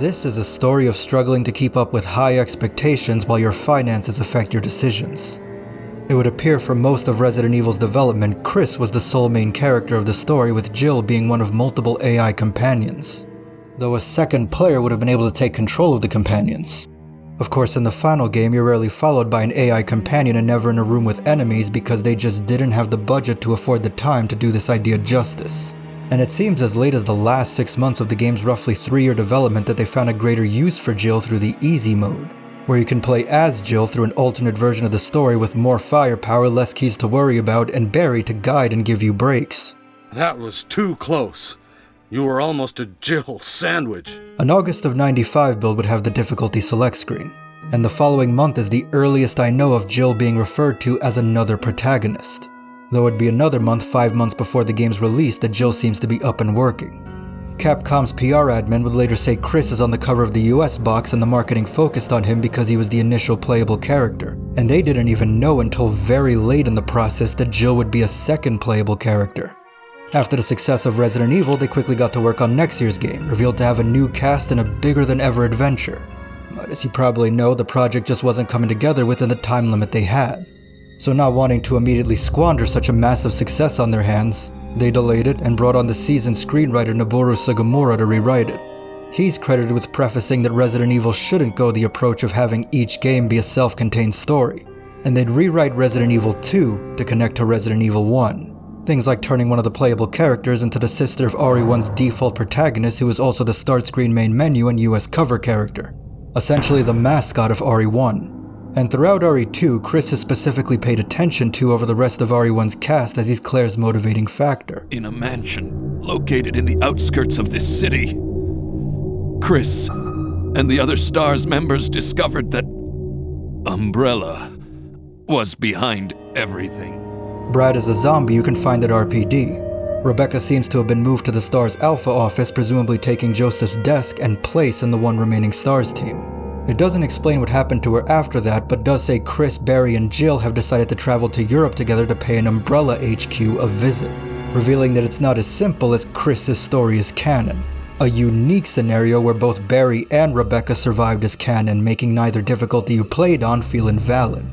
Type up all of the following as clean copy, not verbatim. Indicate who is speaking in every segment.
Speaker 1: This is a story of struggling to keep up with high expectations while your finances affect your decisions. It would appear for most of Resident Evil's development, Chris was the sole main character of the story, with Jill being one of multiple AI companions, though a second player would have been able to take control of the companions. Of course, in the final game, you're rarely followed by an AI companion and never in a room with enemies because they just didn't have the budget to afford the time to do this idea justice. And it seems as late as the last 6 months of the game's roughly 3-year development that they found a greater use for Jill through the easy mode, where you can play as Jill through an alternate version of the story with more firepower, less keys to worry about, and Barry to guide and give you breaks.
Speaker 2: That was too close. You were almost a Jill sandwich.
Speaker 1: An August of '95 build would have the difficulty select screen, and the following month is the earliest I know of Jill being referred to as another protagonist, though it'd be another month 5 months before the game's release that Jill seems to be up and working. Capcom's PR admin would later say Chris is on the cover of the US box and the marketing focused on him because he was the initial playable character, and they didn't even know until very late in the process that Jill would be a second playable character. After the success of Resident Evil, they quickly got to work on next year's game, revealed to have a new cast and a bigger than ever adventure. But as you probably know, the project just wasn't coming together within the time limit they had. So not wanting to immediately squander such a massive success on their hands, they delayed it and brought on the seasoned screenwriter Noboru Sugimura to rewrite it. He's credited with prefacing that Resident Evil shouldn't go the approach of having each game be a self-contained story, and they'd rewrite Resident Evil 2 to connect to Resident Evil 1. Things like turning one of the playable characters into the sister of RE1's default protagonist, who is also the start screen main menu and US cover character, essentially the mascot of RE1. And throughout RE2, Chris is specifically paid attention to over the rest of RE1's cast as he's Claire's motivating factor.
Speaker 3: In a mansion located in the outskirts of this city, Chris and the other STARS members discovered that Umbrella was behind everything.
Speaker 1: Brad is a zombie you can find at RPD. Rebecca seems to have been moved to the STARS Alpha office, presumably taking Joseph's desk and place in the one remaining STARS team. It doesn't explain what happened to her after that, but does say Chris, Barry, and Jill have decided to travel to Europe together to pay an Umbrella HQ a visit, revealing that it's not as simple as Chris's story is canon. A unique scenario where both Barry and Rebecca survived as canon, making neither difficulty you played on feel invalid.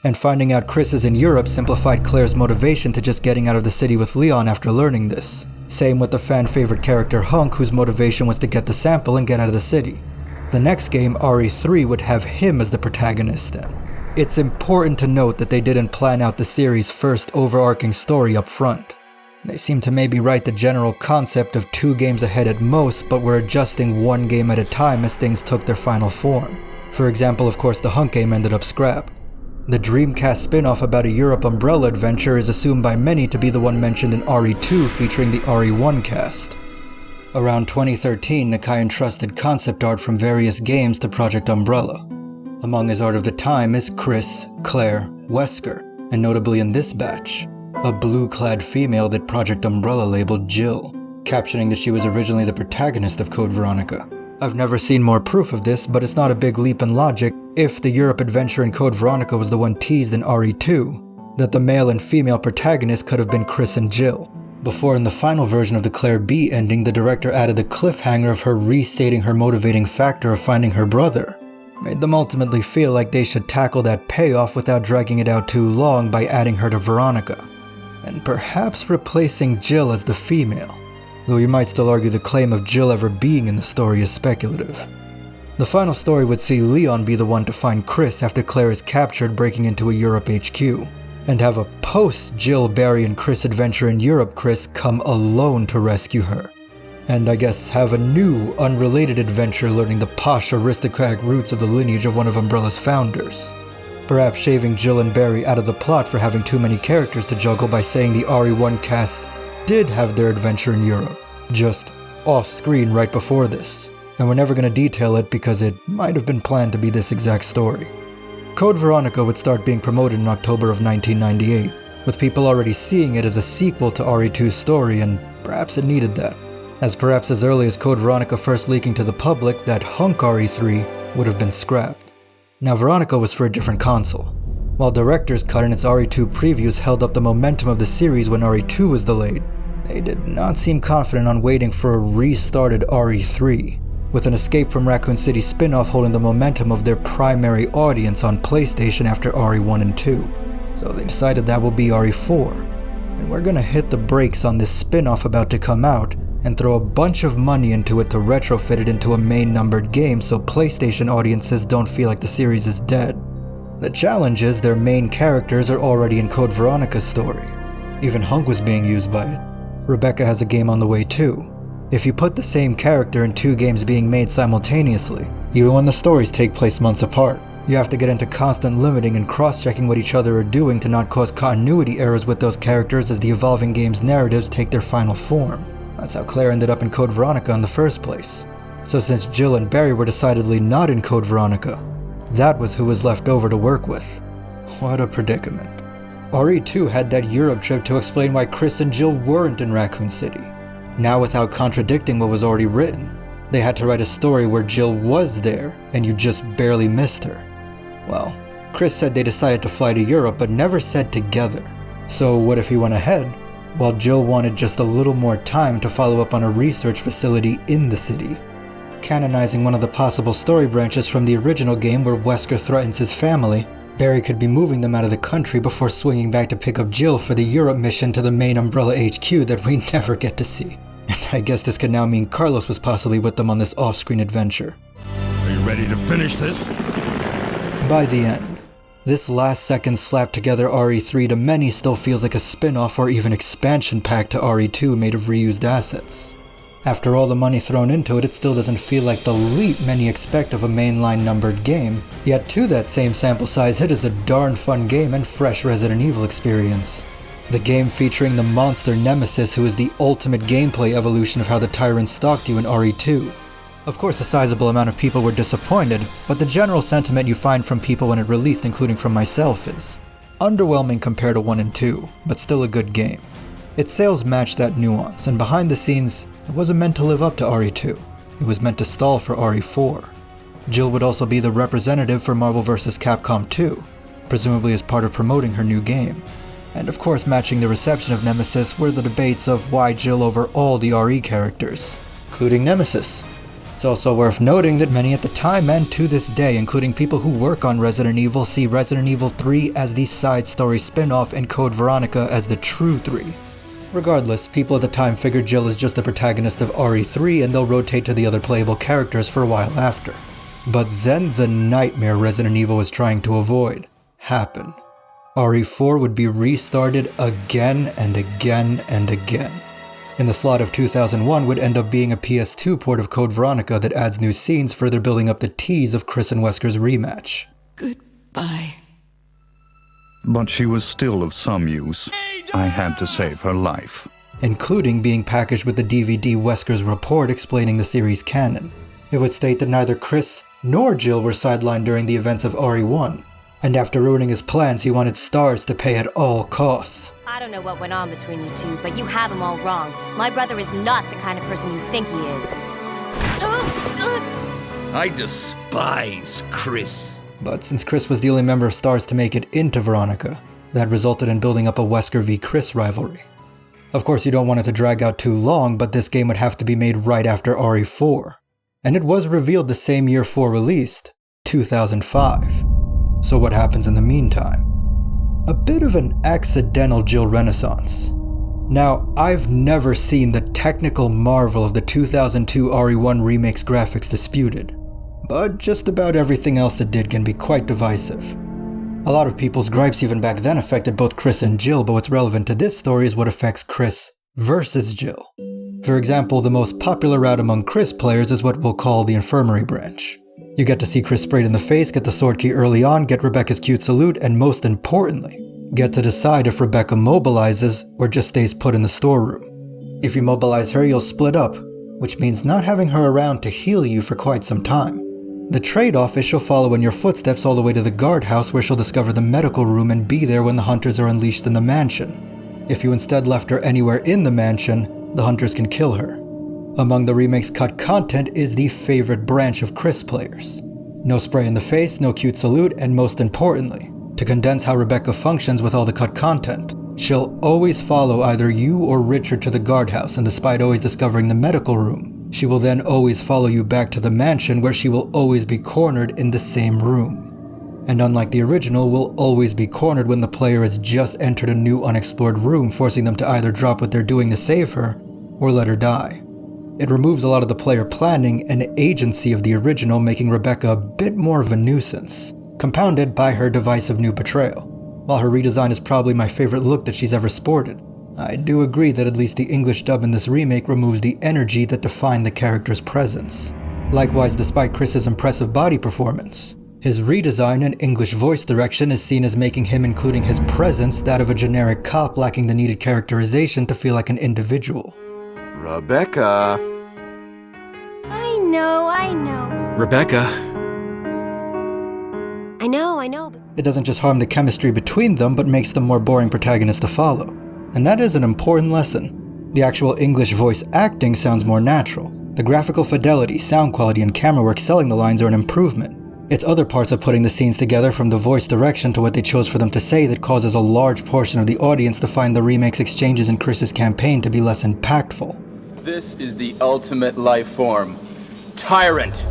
Speaker 1: And finding out Chris is in Europe simplified Claire's motivation to just getting out of the city with Leon after learning this. Same with the fan-favorite character Hunk, whose motivation was to get the sample and get out of the city. The next game, RE3, would have him as the protagonist, and it's important to note that they didn't plan out the series' first overarching story up front. They seem to maybe write the general concept of 2 games ahead at most, but were adjusting 1 game at a time as things took their final form. For example, of course, the Hunk game ended up scrapped. The Dreamcast spin-off about a Europe Umbrella adventure is assumed by many to be the one mentioned in RE2 featuring the RE1 cast. Around 2013, Nakai entrusted concept art from various games to Project Umbrella. Among his art of the time is Chris, Claire, Wesker, and notably in this batch, a blue-clad female that Project Umbrella labeled Jill, captioning that she was originally the protagonist of Code Veronica. I've never seen more proof of this, but it's not a big leap in logic if the Europe adventure in Code Veronica was the one teased in RE2, that the male and female protagonist could have been Chris and Jill. Before in the final version of the Claire B ending, the director added the cliffhanger of her restating her motivating factor of finding her brother. Made them ultimately feel like they should tackle that payoff without dragging it out too long by adding her to Veronica, and perhaps replacing Jill as the female. Though you might still argue the claim of Jill ever being in the story is speculative. The final story would see Leon be the one to find Chris after Claire is captured breaking into a Europe HQ, and have a post-Jill, Barry, and Chris adventure in Europe Chris come alone to rescue her. And I guess have a new, unrelated adventure learning the posh aristocratic roots of the lineage of one of Umbrella's founders. Perhaps shaving Jill and Barry out of the plot for having too many characters to juggle by saying the RE1 cast did have their adventure in Europe, just off-screen right before this, and we're never going to detail it because it might have been planned to be this exact story. Code Veronica would start being promoted in October of 1998, with people already seeing it as a sequel to RE2's story, and perhaps it needed that, as perhaps as early as Code Veronica first leaking to the public that Hunk RE3 would have been scrapped. Now Veronica was for a different console. While Director's Cut and its RE2 previews held up the momentum of the series when RE2 was delayed, they did not seem confident on waiting for a restarted RE3. with an Escape from Raccoon City spin-off holding the momentum of their primary audience on PlayStation after RE1 and 2. So they decided that will be RE4. And we're gonna hit the brakes on this spin-off about to come out and throw a bunch of money into it to retrofit it into a main numbered game so PlayStation audiences don't feel like the series is dead. The challenge is their main characters are already in Code Veronica's story. Even Hunk was being used by it. Rebecca has a game on the way too. If you put the same character in 2 games being made simultaneously, even when the stories take place months apart, you have to get into constant limiting and cross-checking what each other are doing to not cause continuity errors with those characters as the evolving game's narratives take their final form. That's how Claire ended up in Code Veronica in the first place. So since Jill and Barry were decidedly not in Code Veronica, that was who was left over to work with. What a predicament. RE2 had that Europe trip to explain why Chris and Jill weren't in Raccoon City. Now without contradicting what was already written, they had to write a story where Jill was there and you just barely missed her. Well, Chris said they decided to fly to Europe but never said together. So what if he went ahead, while Jill wanted just a little more time to follow up on a research facility in the city, canonizing one of the possible story branches from the original game where Wesker threatens his family. Barry could be moving them out of the country before swinging back to pick up Jill for the Europe mission to the main Umbrella HQ that we never get to see. And I guess this could now mean Carlos was possibly with them on this off-screen adventure.
Speaker 4: Are you ready to finish this?
Speaker 1: By the end, this last-second slapped-together RE3 to many still feels like a spin-off or even expansion pack to RE2 made of reused assets. After all the money thrown into it, it still doesn't feel like the leap many expect of a mainline numbered game, yet to that same sample size it is a darn fun game and fresh Resident Evil experience. The game featuring the monster Nemesis who is the ultimate gameplay evolution of how the Tyrant stalked you in RE2. Of course a sizable amount of people were disappointed, but the general sentiment you find from people when it released, including from myself, is underwhelming compared to 1 and 2, but still a good game. Its sales matched that nuance, and behind the scenes, it wasn't meant to live up to RE2. It was meant to stall for RE4. Jill would also be the representative for Marvel vs. Capcom 2, presumably as part of promoting her new game. And of course matching the reception of Nemesis were the debates of why Jill over all the RE characters, including Nemesis. It's also worth noting that many at the time and to this day, including people who work on Resident Evil, see Resident Evil 3 as the side story spin-off and Code Veronica as the true 3. Regardless, people at the time figured Jill is just the protagonist of RE3 and they'll rotate to the other playable characters for a while after. But then the nightmare Resident Evil was trying to avoid happened. RE4 would be restarted again and again and again. In the slot of 2001 would end up being a PS2 port of Code Veronica that adds new scenes, further building up the tease of Chris and Wesker's rematch.
Speaker 5: Goodbye.
Speaker 6: But she was still of some use. I had to save her life.
Speaker 1: Including being packaged with the DVD Wesker's report explaining the series canon. It would state that neither Chris nor Jill were sidelined during the events of RE1, and after ruining his plans he wanted STARS to pay at all costs.
Speaker 7: I don't know what went on between you two, but you have him all wrong. My brother is not the kind of person you think he is.
Speaker 4: I despise Chris.
Speaker 1: But since Chris was the only member of STARS to make it into Veronica, that resulted in building up a Wesker v Chris rivalry. Of course you don't want it to drag out too long, but this game would have to be made right after RE4. And it was revealed the same year 4 released, 2005. So what happens in the meantime? A bit of an accidental Jill renaissance. Now, I've never seen the technical marvel of the 2002 RE1 Remake's graphics disputed, but just about everything else it did can be quite divisive. A lot of people's gripes even back then affected both Chris and Jill, but what's relevant to this story is what affects Chris versus Jill. For example, the most popular route among Chris players is what we'll call the infirmary branch. You get to see Chris sprayed in the face, get the sword key early on, get Rebecca's cute salute, and most importantly, get to decide if Rebecca mobilizes or just stays put in the storeroom. If you mobilize her, you'll split up, which means not having her around to heal you for quite some time. The trade-off is she'll follow in your footsteps all the way to the guardhouse where she'll discover the medical room and be there when the hunters are unleashed in the mansion. If you instead left her anywhere in the mansion, the hunters can kill her. Among the remake's cut content is the favorite branch of Chris players. No spray in the face, no cute salute, and most importantly, to condense how Rebecca functions with all the cut content, she'll always follow either you or Richard to the guardhouse, and despite always discovering the medical room, She will then always follow you back to the mansion where she will always be cornered in the same room. And unlike the original, will always be cornered when the player has just entered a new unexplored room, forcing them to either drop what they're doing to save her, or let her die. It removes a lot of the player planning and agency of the original, making Rebecca a bit more of a nuisance, compounded by her divisive new portrayal. While her redesign is probably my favorite look that she's ever sported, I do agree that at least the English dub in this remake removes the energy that defined the character's presence. Likewise, despite Chris's impressive body performance, his redesign and English voice direction is seen as making him, including his presence, that of a generic cop lacking the needed characterization to feel like an individual.
Speaker 5: Rebecca!
Speaker 7: I know.
Speaker 3: Rebecca.
Speaker 7: I know, but...
Speaker 1: It doesn't just harm the chemistry between them, but makes them more boring protagonists to follow. And that is an important lesson. The actual English voice acting sounds more natural. The graphical fidelity, sound quality, and camera work selling the lines are an improvement. It's other parts of putting the scenes together, from the voice direction to what they chose for them to say, that causes a large portion of the audience to find the remake's exchanges in Chris's campaign to be less impactful.
Speaker 8: This is the ultimate life form. Tyrant!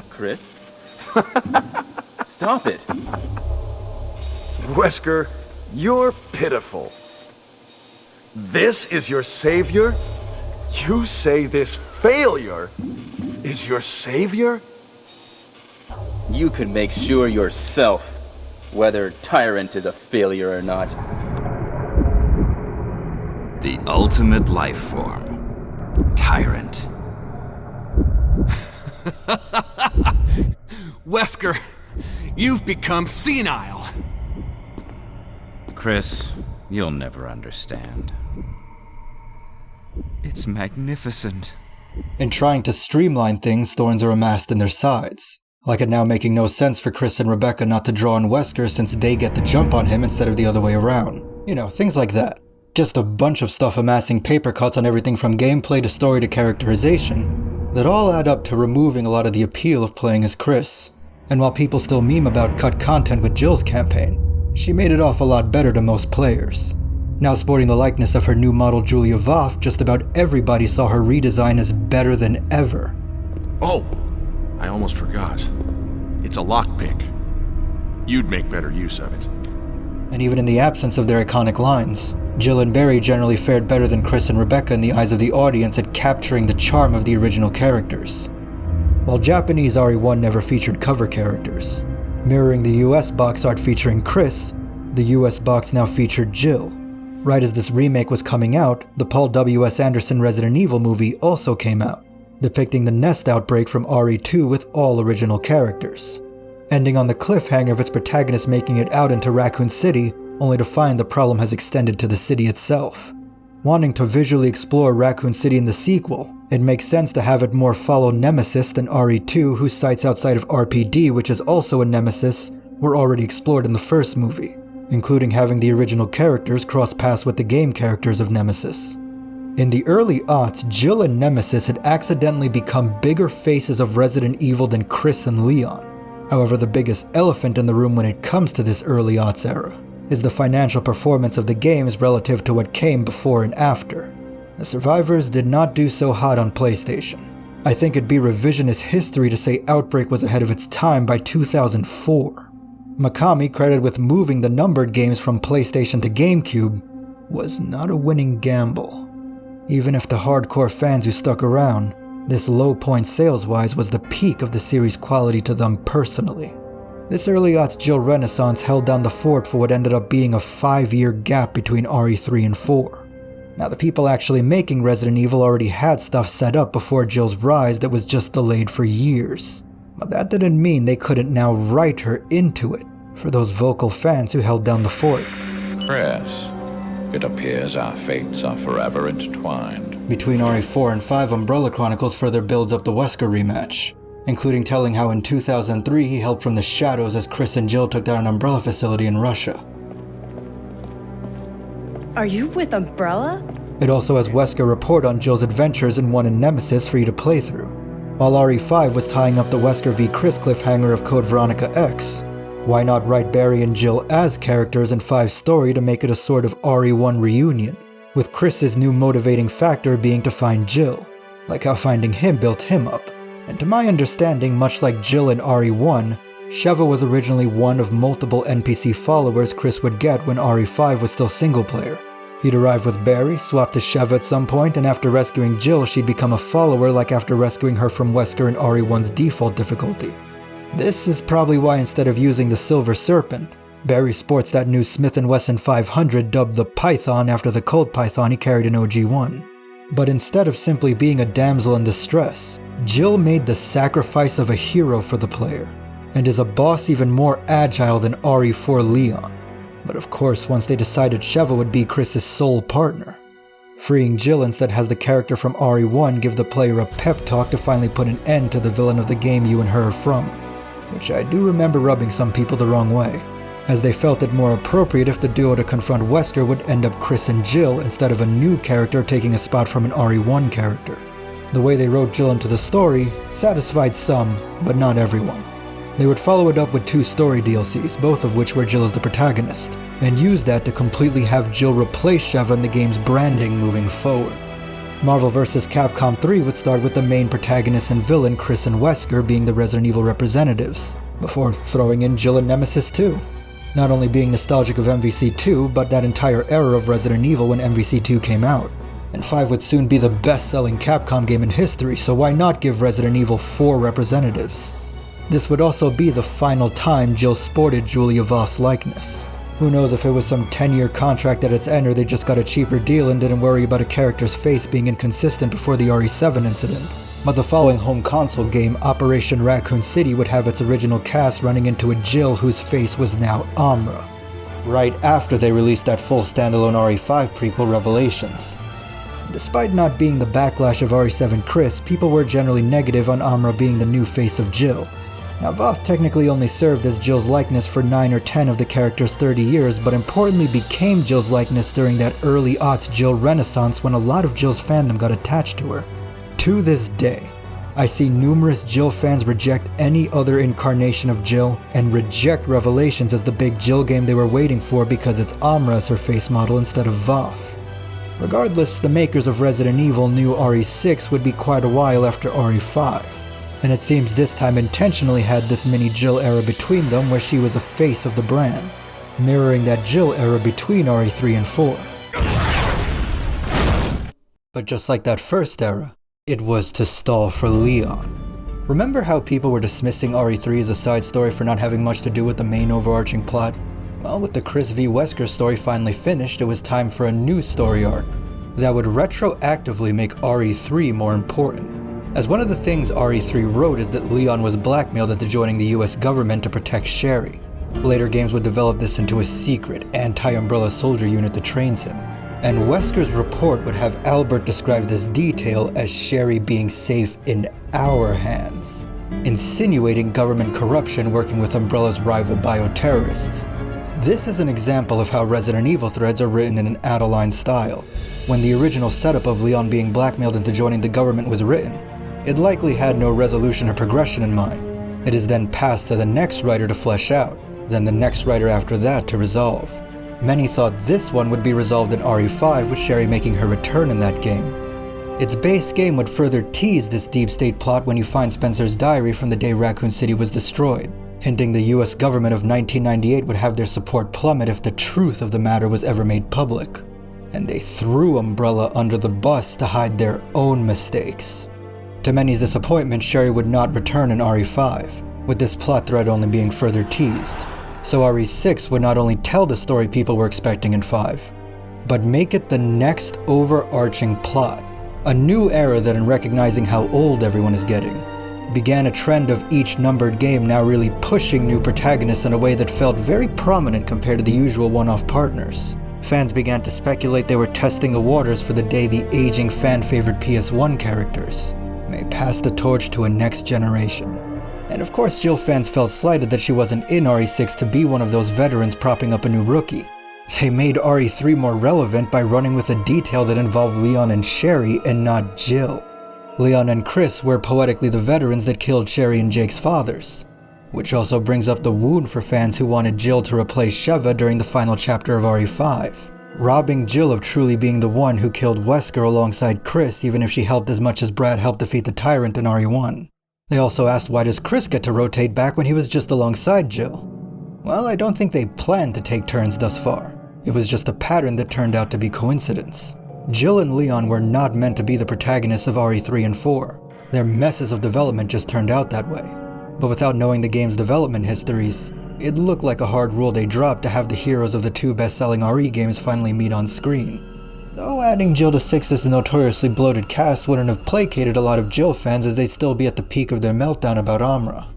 Speaker 8: Chris? Stop it.
Speaker 5: Wesker, you're pitiful. This is your savior? You say this failure is your savior?
Speaker 8: You can make sure yourself whether Tyrant is a failure or not.
Speaker 9: The ultimate life form. Tyrant.
Speaker 10: Wesker, you've become senile.
Speaker 9: Chris, you'll never understand. It's magnificent.
Speaker 1: In trying to streamline things, thorns are amassed in their sides. Like it now making no sense for Chris and Rebecca not to draw on Wesker since they get the jump on him instead of the other way around. You know, things like that. Just a bunch of stuff amassing paper cuts on everything from gameplay to story to characterization that all add up to removing a lot of the appeal of playing as Chris. And while people still meme about cut content with Jill's campaign, she made it off a lot better to most players. Now sporting the likeness of her new model Julia Voff, just about everybody saw her redesign as better than ever.
Speaker 11: Oh, I almost forgot. It's a lockpick. You'd make better use of it.
Speaker 1: And even in the absence of their iconic lines, Jill and Barry generally fared better than Chris and Rebecca in the eyes of the audience at capturing the charm of the original characters. While Japanese RE1 never featured cover characters, mirroring the US box art featuring Chris, the US box now featured Jill. Right as this remake was coming out, the PWS Anderson Resident Evil movie also came out, depicting the nest outbreak from RE2 with all original characters, ending on the cliffhanger of its protagonist making it out into Raccoon City, only to find the problem has extended to the city itself. Wanting to visually explore Raccoon City in the sequel, it makes sense to have it more follow Nemesis than RE2, whose sites outside of RPD, which is also a nemesis, were already explored in the first movie, including having the original characters cross paths with the game characters of Nemesis. In the early aughts, Jill and Nemesis had accidentally become bigger faces of Resident Evil than Chris and Leon. However, the biggest elephant in the room when it comes to this early aughts era is the financial performance of the games relative to what came before and after. The survivors did not do so hot on PlayStation. I think it'd be revisionist history to say Outbreak was ahead of its time by 2004. Mikami, credited with moving the numbered games from PlayStation to GameCube, was not a winning gamble. Even if the hardcore fans who stuck around, this low point sales-wise was the peak of the series' quality to them personally. This early aughts Jill renaissance held down the fort for what ended up being a 5-year gap between RE3 and 4. Now the people actually making Resident Evil already had stuff set up before Jill's rise that was just delayed for years. But that didn't mean they couldn't now write her into it, for those vocal fans who held down the fort.
Speaker 12: Chris, it appears our fates are forever intertwined.
Speaker 1: Between RE4 and 5, Umbrella Chronicles further builds up the Wesker rematch, including telling how in 2003 he helped from the shadows as Chris and Jill took down an Umbrella facility in Russia.
Speaker 13: Are you with Umbrella?
Speaker 1: It also has Wesker report on Jill's adventures in 1 and Nemesis for you to play through, while RE5 was tying up the Wesker v Chris cliffhanger of Code Veronica X. Why not write Barry and Jill as characters in 5's story to make it a sort of RE1 reunion? with Chris's new motivating factor being to find Jill, like how finding him built him up. And to my understanding, much like Jill in RE1, Sheva was originally one of multiple NPC followers Chris would get when RE5 was still single player. He'd arrive with Barry, swap to Sheva at some point, and after rescuing Jill, she'd become a follower like after rescuing her from Wesker in RE1's default difficulty. This is probably why instead of using the Silver Serpent, Barry sports that new Smith & Wesson 500 dubbed the Python after the Colt Python he carried in OG1. But instead of simply being a damsel in distress, Jill made the sacrifice of a hero for the player, and is a boss even more agile than RE4 Leon. But of course, once they decided Sheva would be Chris's sole partner. Freeing Jill instead has the character from RE1 give the player a pep talk to finally put an end to the villain of the game you and her are from, which I do remember rubbing some people the wrong way, as they felt it more appropriate if the duo to confront Wesker would end up Chris and Jill instead of a new character taking a spot from an RE1 character. The way they wrote Jill into the story satisfied some, but not everyone. They would follow it up with 2 story DLCs, both of which were Jill as the protagonist, and use that to completely have Jill replace Sheva in the game's branding moving forward. Marvel vs. Capcom 3 would start with the main protagonist and villain Chris and Wesker being the Resident Evil representatives, before throwing in Jill and Nemesis 2. Not only being nostalgic of MVC2, but that entire era of Resident Evil when MVC2 came out. And 5 would soon be the best-selling Capcom game in history, so why not give Resident Evil 4 representatives? This would also be the final time Jill sported Julia Voss' likeness. Who knows if it was some 10-year contract at its end or they just got a cheaper deal and didn't worry about a character's face being inconsistent before the RE7 incident. But the following home console game, Operation Raccoon City, would have its original cast running into a Jill whose face was now Amra, right after they released that full standalone RE5 prequel Revelations. Despite not being the backlash of RE7 Chris, people were generally negative on Amra being the new face of Jill. Now Voth technically only served as Jill's likeness for 9 or 10 of the character's 30 years, but importantly became Jill's likeness during that early aughts Jill renaissance when a lot of Jill's fandom got attached to her. To this day, I see numerous Jill fans reject any other incarnation of Jill and reject Revelations as the big Jill game they were waiting for because it's Amra as her face model instead of Voth. Regardless, the makers of Resident Evil knew RE6 would be quite a while after RE5, and it seems this time intentionally had this mini Jill era between them where she was a face of the brand, mirroring that Jill era between RE3 and 4. But just like that first era, it was to stall for Leon. Remember how people were dismissing RE3 as a side story for not having much to do with the main overarching plot? Well, with the Chris v. Wesker story finally finished, it was time for a new story arc that would retroactively make RE3 more important. As one of the things RE3 wrote is that Leon was blackmailed into joining the US government to protect Sherry. Later games would develop this into a secret, anti-Umbrella soldier unit that trains him. And Wesker's report would have Albert describe this detail as Sherry being safe in our hands, insinuating government corruption working with Umbrella's rival bioterrorists. This is an example of how Resident Evil threads are written in an Adeline style. When the original setup of Leon being blackmailed into joining the government was written, it likely had no resolution or progression in mind. It is then passed to the next writer to flesh out, then the next writer after that to resolve. Many thought this one would be resolved in RE5 with Sherry making her return in that game. Its base game would further tease this deep state plot when you find Spencer's diary from the day Raccoon City was destroyed, hinting the US government of 1998 would have their support plummet if the truth of the matter was ever made public. And they threw Umbrella under the bus to hide their own mistakes. To many's disappointment, Sherry would not return in RE5, with this plot thread only being further teased. So RE6 would not only tell the story people were expecting in 5, but make it the next overarching plot. A new era that, in recognizing how old everyone is getting, began a trend of each numbered game now really pushing new protagonists in a way that felt very prominent compared to the usual one-off partners. Fans began to speculate they were testing the waters for the day the aging fan-favorite PS1 characters may pass the torch to a next generation. And of course, Jill fans felt slighted that she wasn't in RE6 to be one of those veterans propping up a new rookie. They made RE3 more relevant by running with a detail that involved Leon and Sherry and not Jill. Leon and Chris were poetically the veterans that killed Sherry and Jake's fathers, which also brings up the wound for fans who wanted Jill to replace Sheva during the final chapter of RE5. robbing Jill of truly being the one who killed Wesker alongside Chris, even if she helped as much as Brad helped defeat the Tyrant in RE1. They also asked, why does Chris get to rotate back when he was just alongside Jill? Well, I don't think they planned to take turns thus far. It was just a pattern that turned out to be coincidence. Jill and Leon were not meant to be the protagonists of RE3 and 4. Their messes of development just turned out that way. But without knowing the game's development histories, it looked like a hard rule they dropped to have the heroes of the two best-selling RE games finally meet on screen. Though adding Jill to 6's notoriously bloated cast wouldn't have placated a lot of Jill fans, as they'd still be at the peak of their meltdown about Amra.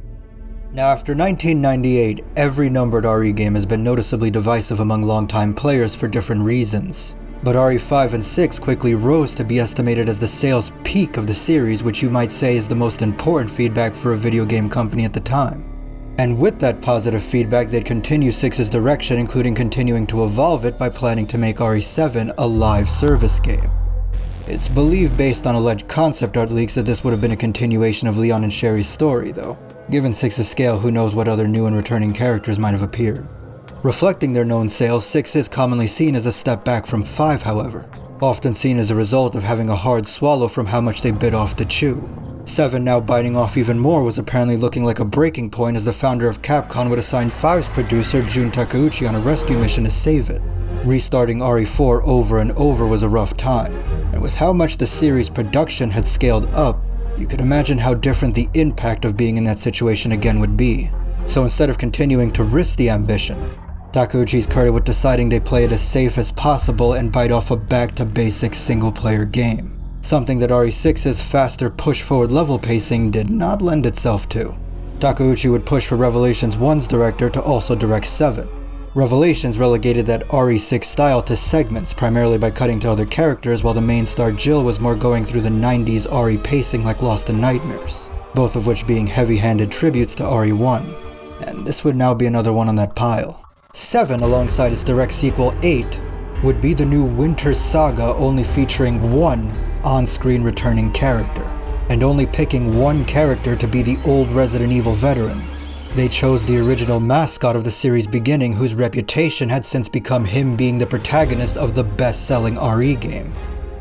Speaker 1: Now, after 1998, every numbered RE game has been noticeably divisive among longtime players for different reasons. But RE5 and 6 quickly rose to be estimated as the sales peak of the series, which you might say is the most important feedback for a video game company at the time. And with that positive feedback, they'd continue 6's direction, including continuing to evolve it by planning to make RE7 a live service game. It's believed, based on alleged concept art leaks, that this would have been a continuation of Leon and Sherry's story, though. Given 6's scale, who knows what other new and returning characters might have appeared. Reflecting their known sales, 6 is commonly seen as a step back from 5, however, often seen as a result of having a hard swallow from how much they bit off to chew. 7, now biting off even more, was apparently looking like a breaking point, as the founder of Capcom would assign 5's producer Jun Takeuchi on a rescue mission to save it. Restarting RE4 over and over was a rough time, and with how much the series' production had scaled up, you could imagine how different the impact of being in that situation again would be. So instead of continuing to risk the ambition, Takeuchi's credited with deciding they play it as safe as possible and bite off a back-to-basics single-player game. Something that RE6's faster push-forward level pacing did not lend itself to. Takeuchi would push for Revelations 1's director to also direct 7. Revelations relegated that RE6 style to segments, primarily by cutting to other characters, while the main star Jill was more going through the 90s RE pacing like Lost in Nightmares, both of which being heavy-handed tributes to RE1. And this would now be another one on that pile. 7, alongside its direct sequel 8, would be the new Winter Saga, only featuring one on-screen returning character, and only picking one character to be the old Resident Evil veteran. They chose the original mascot of the series' beginning, whose reputation had since become him being the protagonist of the best-selling RE game.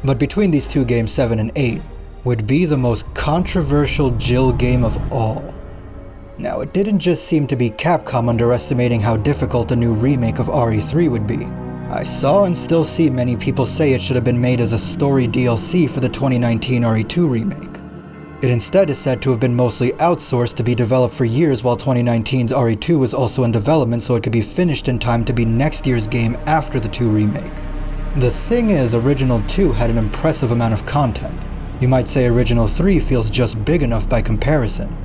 Speaker 1: But between these two games, 7 and 8, would be the most controversial Jill game of all. Now, it didn't just seem to be Capcom underestimating how difficult a new remake of RE3 would be. I saw and still see many people say it should have been made as a story DLC for the 2019 RE2 remake. It instead is said to have been mostly outsourced to be developed for years, while 2019's RE2 was also in development so it could be finished in time to be next year's game after the 2 remake. The thing is, Original 2 had an impressive amount of content. You might say Original 3 feels just big enough by comparison.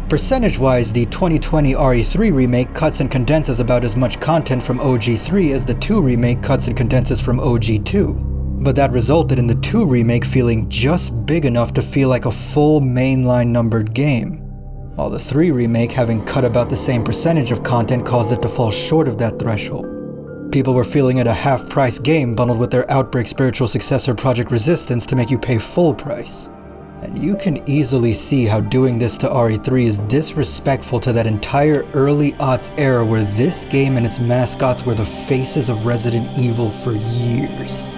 Speaker 1: Percentage-wise, the 2020 RE3 remake cuts and condenses about as much content from OG3 as the 2 remake cuts and condenses from OG2. But that resulted in the 2 remake feeling just big enough to feel like a full mainline numbered game, while the 3 remake having cut about the same percentage of content caused it to fall short of that threshold. People were feeling it a half-price game bundled with their Outbreak spiritual successor Project Resistance to make you pay full price. And you can easily see how doing this to RE3 is disrespectful to that entire early aughts era where this game and its mascots were the faces of Resident Evil for years.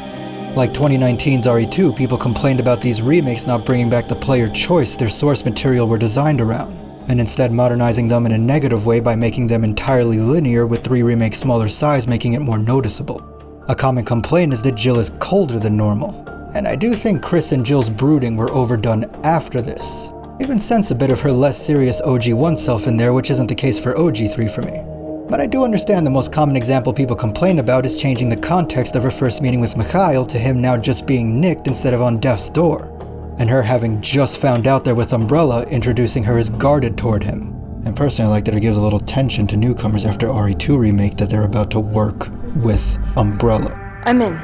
Speaker 1: Like 2019's RE2, people complained about these remakes not bringing back the player choice their source material were designed around, and instead modernizing them in a negative way by making them entirely linear, with 3 remakes smaller size making it more noticeable. A common complaint is that Jill is colder than normal. And I do think Chris and Jill's brooding were overdone after this. I even sense a bit of her less serious OG1 self in there, which isn't the case for OG3 for me. But I do understand the most common example people complain about is changing the context of her first meeting with Mikhail to him now just being nicked instead of on death's door, and her having just found out there with Umbrella, introducing her as guarded toward him. And personally, I like that it gives a little tension to newcomers after RE2 Remake that they're about to work with Umbrella.
Speaker 13: I'm in.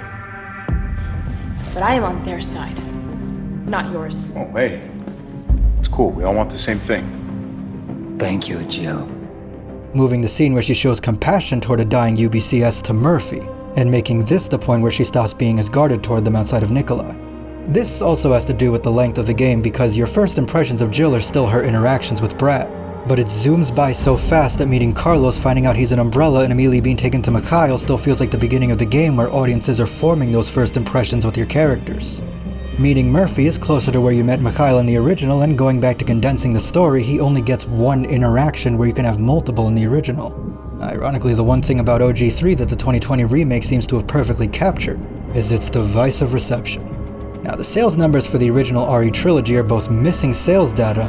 Speaker 13: But I am on their side, not yours.
Speaker 14: Oh, hey. It's cool. We all want the same thing.
Speaker 15: Thank you, Jill.
Speaker 1: Moving the scene where she shows compassion toward a dying UBCS to Murphy, and making this the point where she stops being as guarded toward them outside of Nikolai. This also has to do with the length of the game, because your first impressions of Jill are still her interactions with Brad. But it zooms by so fast that meeting Carlos, finding out he's an Umbrella, and immediately being taken to Mikhail still feels like the beginning of the game where audiences are forming those first impressions with your characters. Meeting Murphy is closer to where you met Mikhail in the original, and going back to condensing the story, he only gets one interaction where you can have multiple in the original. Ironically, the one thing about OG3 that the 2020 remake seems to have perfectly captured is its divisive reception. Now, the sales numbers for the original RE trilogy are both missing sales data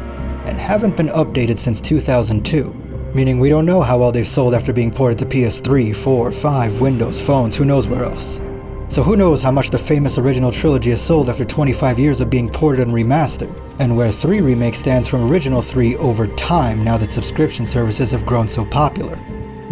Speaker 1: and haven't been updated since 2002, meaning we don't know how well they've sold after being ported to PS3, 4, 5, Windows, phones, who knows where else. So who knows how much the famous original trilogy has sold after 25 years of being ported and remastered, and where 3 Remake stands from original 3 over time now that subscription services have grown so popular.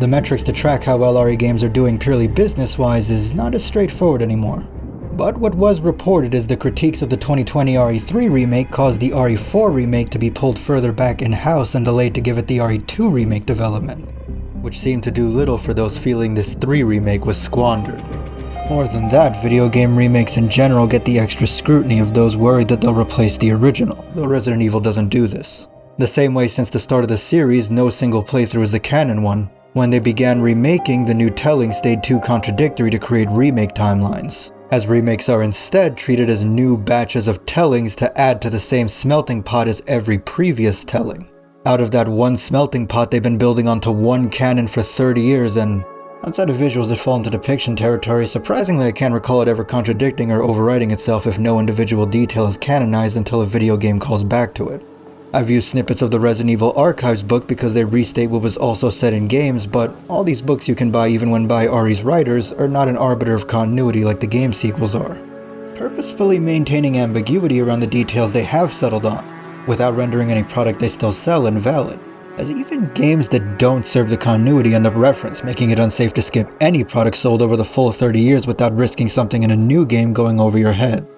Speaker 1: The metrics to track how well RE games are doing purely business-wise is not as straightforward anymore. But what was reported is the critiques of the 2020 RE3 Remake caused the RE4 Remake to be pulled further back in-house and delayed to give it the RE2 Remake development, which seemed to do little for those feeling this 3 Remake was squandered. More than that, video game remakes in general get the extra scrutiny of those worried that they'll replace the original, though Resident Evil doesn't do this. The same way since the start of the series, no single playthrough is the canon one. When they began remaking, the new telling stayed too contradictory to create remake timelines, as remakes are instead treated as new batches of tellings to add to the same smelting pot as every previous telling. Out of that one smelting pot, they've been building onto one canon for 30 years, and outside of visuals that fall into depiction territory, surprisingly I can't recall it ever contradicting or overwriting itself if no individual detail is canonized until a video game calls back to it. I've used snippets of the Resident Evil Archives book because they restate what was also said in games, but all these books you can buy even when by RE's writers are not an arbiter of continuity like the game sequels are, purposefully maintaining ambiguity around the details they have settled on, without rendering any product they still sell invalid. As even games that don't serve the continuity end up referenced, making it unsafe to skip any product sold over the full 30 years without risking something in a new game going over your head.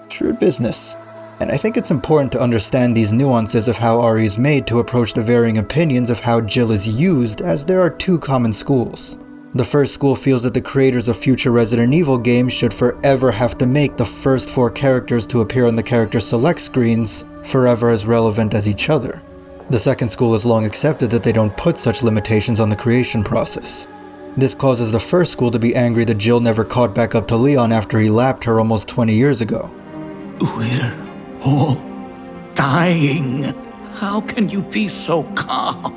Speaker 1: Shrewd business. And I think it's important to understand these nuances of how RE is made to approach the varying opinions of how Jill is used, as there are 2 common schools. The first school feels that the creators of future Resident Evil games should forever have to make the first 4 characters to appear on the character select screens forever as relevant as each other. The second school has long accepted that they don't put such limitations on the creation process. This causes the first school to be angry that Jill never caught back up to Leon after he lapped her almost 20 years ago.
Speaker 15: We're all dying. How can you be so calm?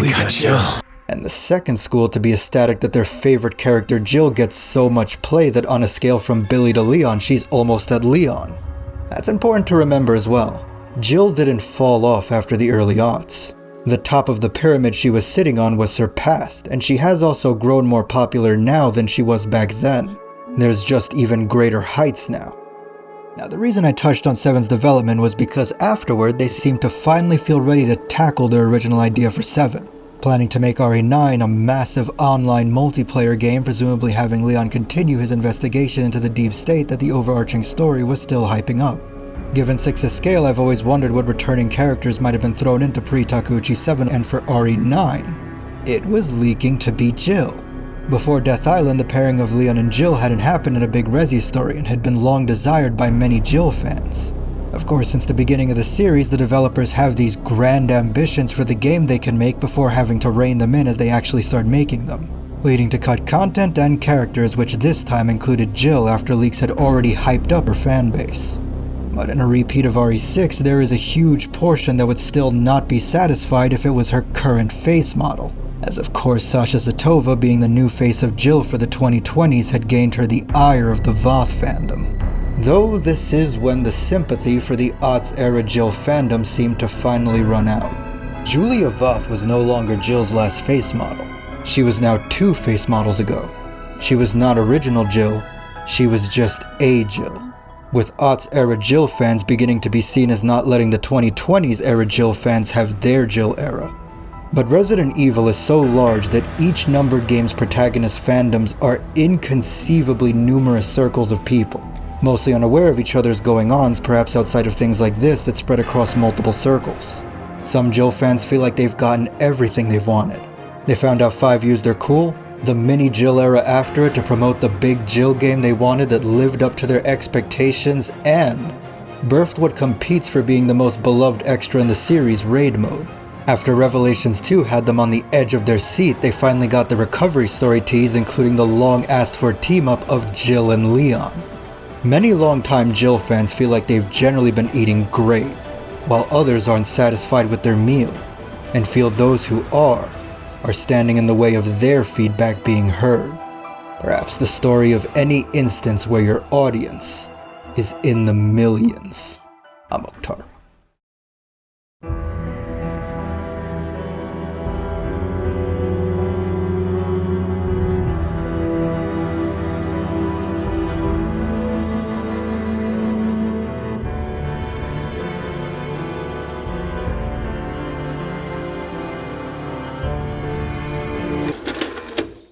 Speaker 1: We got Jill. And the second school to be ecstatic that their favorite character Jill gets so much play that on a scale from Billy to Leon, she's almost at Leon. That's important to remember as well. Jill didn't fall off after the early aughts. The top of the pyramid she was sitting on was surpassed, and she has also grown more popular now than she was back then. There's just even greater heights now. Now, the reason I touched on 7's development was because afterward they seemed to finally feel ready to tackle their original idea for 7, planning to make RE9 a massive online multiplayer game, presumably having Leon continue his investigation into the deep state that the overarching story was still hyping up. Given 6's scale, I've always wondered what returning characters might have been thrown into pre-Takeuchi 7, and for RE9, it was leaking to be Jill. Before Death Island, the pairing of Leon and Jill hadn't happened in a big Resi story and had been long desired by many Jill fans. Of course, since the beginning of the series, the developers have these grand ambitions for the game they can make before having to rein them in as they actually start making them, leading to cut content and characters, which this time included Jill after leaks had already hyped up her fanbase. But in a repeat of RE6, there is a huge portion that would still not be satisfied if it was her current face model, as of course Sasha Zatova, being the new face of Jill for the 2020s, had gained her the ire of the Voth fandom. Though this is when the sympathy for the aughts-era Jill fandom seemed to finally run out. Julia Voth was no longer Jill's last face model. She was now 2 face models ago. She was not original Jill, she was just a Jill, with aughts-era Jill fans beginning to be seen as not letting the 2020s-era Jill fans have their Jill era. But Resident Evil is so large that each numbered game's protagonist fandoms are inconceivably numerous circles of people, mostly unaware of each other's going-ons, perhaps outside of things like this that spread across multiple circles. Some Jill fans feel like they've gotten everything they've wanted. They found out 5 used their cool, the mini Jill era after it to promote the big Jill game they wanted that lived up to their expectations, and birthed what competes for being the most beloved extra in the series, Raid Mode. After Revelations 2 had them on the edge of their seat, they finally got the recovery story teased, including the long-asked-for team-up of Jill and Leon. Many longtime Jill fans feel like they've generally been eating great, while others aren't satisfied with their meal, and feel those who are standing in the way of their feedback being heard. Perhaps the story of any instance where your audience is in the millions. I'm Oktar.